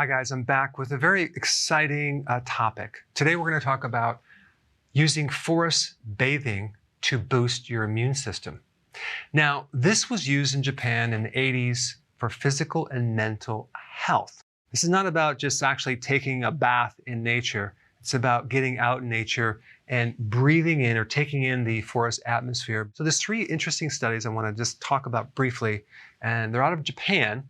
Hi guys, I'm back with a very exciting topic. Today we're going to talk about using forest bathing to boost your immune system. Now, this was used in Japan in the 80s for physical and mental health. This is not about just actually taking a bath in nature. It's about getting out in nature and breathing in or taking in the forest atmosphere. So there's three interesting studies I want to just talk about briefly, and they're out of Japan.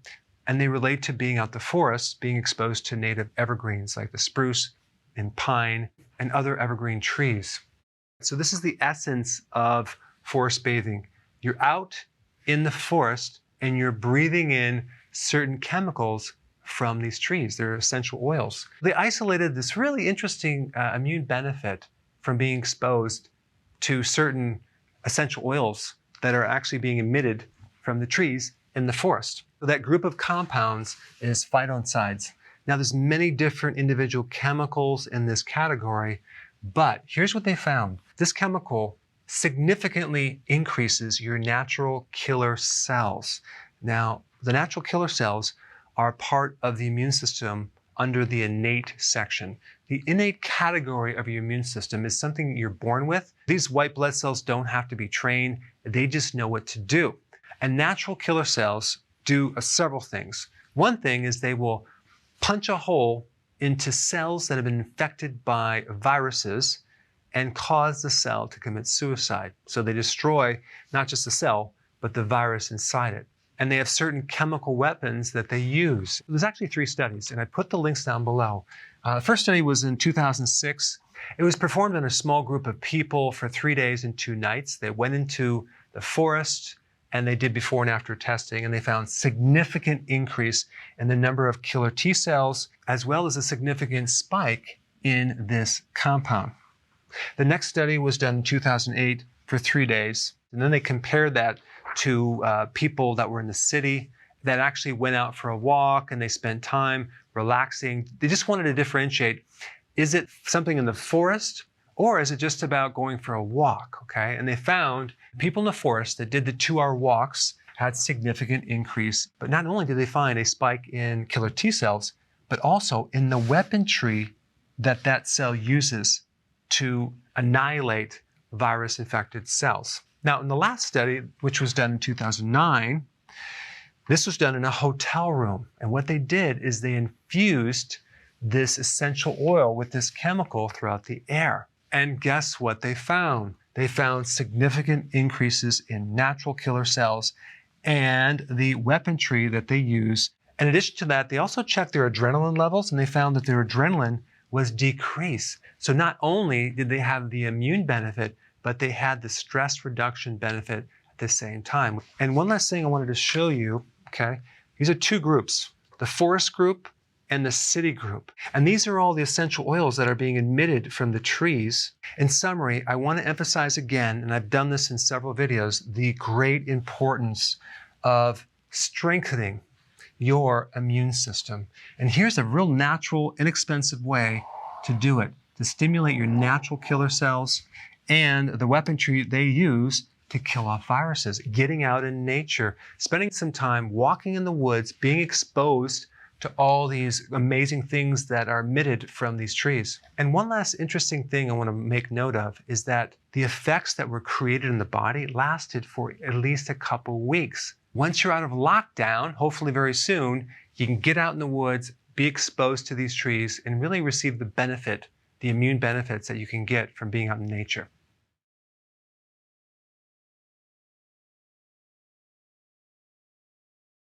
And they relate to being out the forest, being exposed to native evergreens like the spruce and pine and other evergreen trees. So this is the essence of forest bathing. You're out in the forest and you're breathing in certain chemicals from these trees. They're essential oils. They isolated this really interesting immune benefit from being exposed to certain essential oils that are actually being emitted from the trees in the forest. So that group of compounds is phytoncides. Now there's many different individual chemicals in this category, but here's what they found. This chemical significantly increases your natural killer cells. Now, the natural killer cells are part of the immune system under the innate section. The innate category of your immune system is something you're born with. These white blood cells don't have to be trained. They just know what to do. And natural killer cells do several things. One thing is they will punch a hole into cells that have been infected by viruses and cause the cell to commit suicide. So they destroy not just the cell, but the virus inside it. And they have certain chemical weapons that they use. There's actually three studies, and I put the links down below. The first study was in 2006. It was performed on a small group of people for 3 days and 2 nights. They went into the forest, and they did before and after testing, and they found significant increase in the number of killer T cells, as well as a significant spike in this compound. The next study was done in 2008 for 3 days, and then they compared that to people that were in the city that actually went out for a walk and they spent time relaxing. They just wanted to differentiate, is it something in the forest or is it just about going for a walk, okay? And they found people in the forest that did the 2-hour walks had significant increase, but not only did they find a spike in killer T cells, but also in the weaponry that that cell uses to annihilate virus-infected cells. Now, in the last study, which was done in 2009, this was done in a hotel room. And what they did is they infused this essential oil with this chemical throughout the air. And guess what they found? They found significant increases in natural killer cells and the weaponry that they use. In addition to that, they also checked their adrenaline levels, and they found that their adrenaline was decreased. So not only did they have the immune benefit, but they had the stress reduction benefit at the same time. And one last thing I wanted to show you, okay? These are two groups, the forest group and the city group. And these are all the essential oils that are being emitted from the trees. In summary, I want to emphasize again, and I've done this in several videos, the great importance of strengthening your immune system. And here's a real natural, inexpensive way to do it, to stimulate your natural killer cells and the weaponry they use to kill off viruses. Getting out in nature, spending some time walking in the woods, being exposed to all these amazing things that are emitted from these trees. And one last interesting thing I want to make note of is that the effects that were created in the body lasted for at least a couple weeks. Once you're out of lockdown, hopefully very soon, you can get out in the woods, be exposed to these trees, and really receive the benefit, the immune benefits that you can get from being out in nature.